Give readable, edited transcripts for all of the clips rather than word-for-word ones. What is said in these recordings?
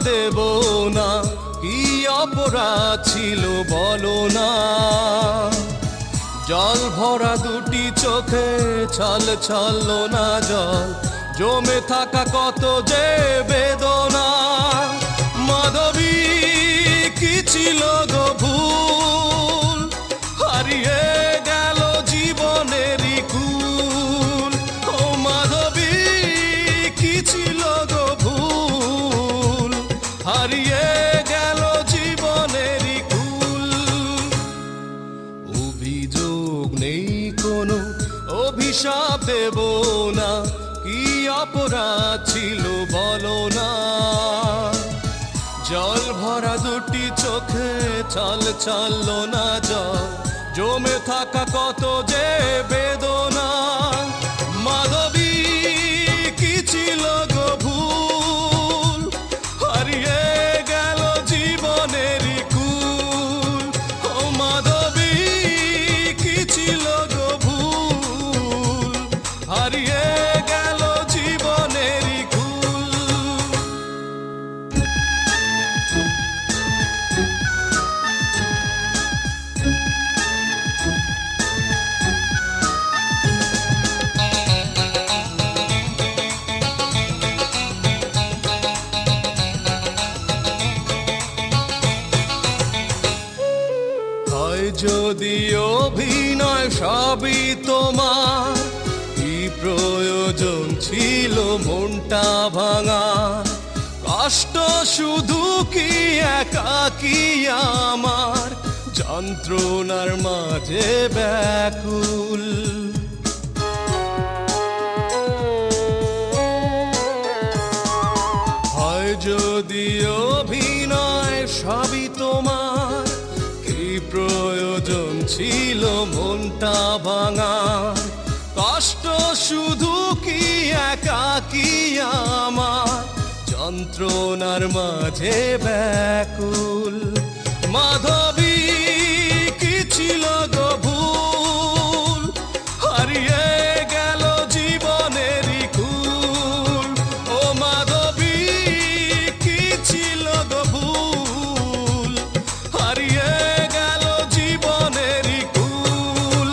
দেব না, কি অপরাধ ছিল বলো না। জল ভরা দুটি চোখে ছল ছল না জল, জমে থাকা কত যে বেদনা। মাধবী কি ছিল গো ভুল, হারিয়ে গেল জীবনেরই কুল। ও মাধবী কি ছিল গো ভুল, হারিয়ে গেল জীবনেরই কুল। অভিযোগ নেই কোনো, অভিশাপ দেব না, কি অপরাধ ছিল বলো না। জল ভরা দুটি চোখে ছল ছল না জল, জমে থাকা কত যে বেদনা। মাধবী কি ছিল গো ভুল, হারিয়ে গেল জীবনেরই কুল। ও মাধবী কি ছিল গো ভুল, হারিয়ে গেল জীবনেরই কুল। হয় যদি অভিনয় সবই তোমার, কি প্রয়োজন ছিল মনটা ভাঙা। কষ্ট শুধু কি একাকী আমার, যন্ত্রণার মাঝে ব্যাকুল। হয় যদি অভিনয় সবই তোমার, কি প্রয়োজন ছিল মনটা ভাঙার। কষ্ট শুধু কি একাকী আমার, যন্ত্রণার মাঝে ব্যাকুল। মাধবী কি ছিল গো ভুল, হারিয়ে গেল জীবনেরই কুল। ও মাধবী কি ছিল গো ভুল, হারিয়ে গেল জীবনেরই কুল।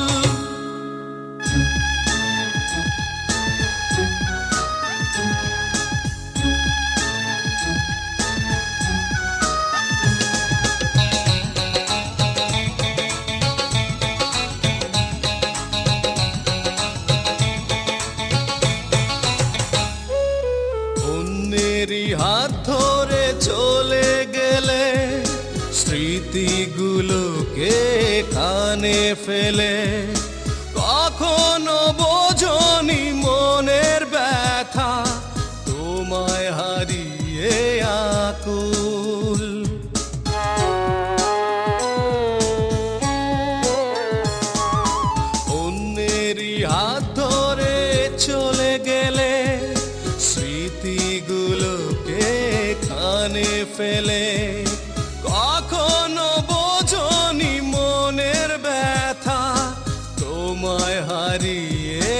অন্যেরই হাত ধরে চলে গেলে, স্মৃতিগুলোকে কানে ফেলে। কখনো বোঝনি মনের ব্যথা, তোমায় হারিয়ে আকুল। অন্যেরই হাত ধরে চলে গেলে, স্মৃতিগুলোকে কানে ফেলে। কখনো বোঝনি মনের ব্যথা, তোমায় হারিয়ে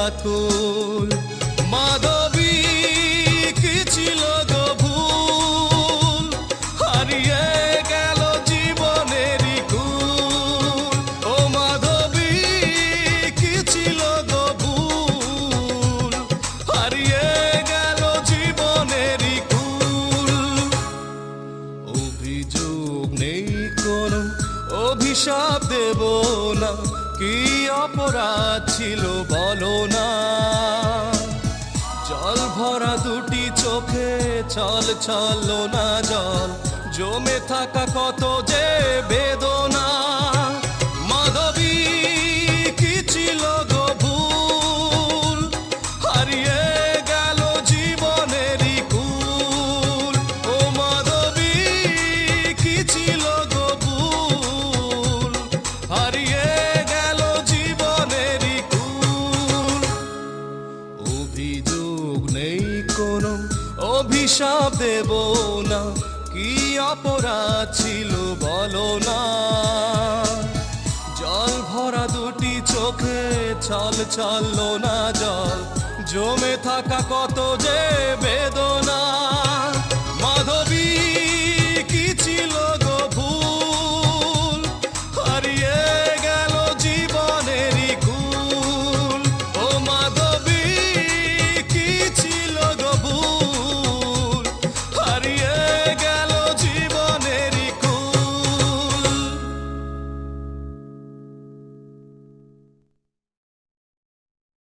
আকুল। মাধবী কি ছিল গো ভুল, হারিয়ে গেল জীবনেরই কুল। ও মাধবী কি ছিল গো ভুল, হারিয়ে গেল জীবনেরই কুল। অভিযোগ নেই কোনো, অভিশাপ দেব না, কি অপরাধ ছিল বলো না। জল ভরা দুটি চোখে ছল ছল না জল, জমে থাকা কত যে বেদনা। মাধবী কি ছিল গো ভুল, হারিয়ে গেল জীবনেরই কুল। ও মাধবী কি ছিল গো ভুল, হারিয়ে গেল জীবনেরই কুল। অভিযোগ নেই কোনো, অভিশাপ দেব না, কি অপরাধ ছিল বলো না। জল ভরা দুটি চোখে ছল ছল না জল, জমে থাকা কত যে বেদনা।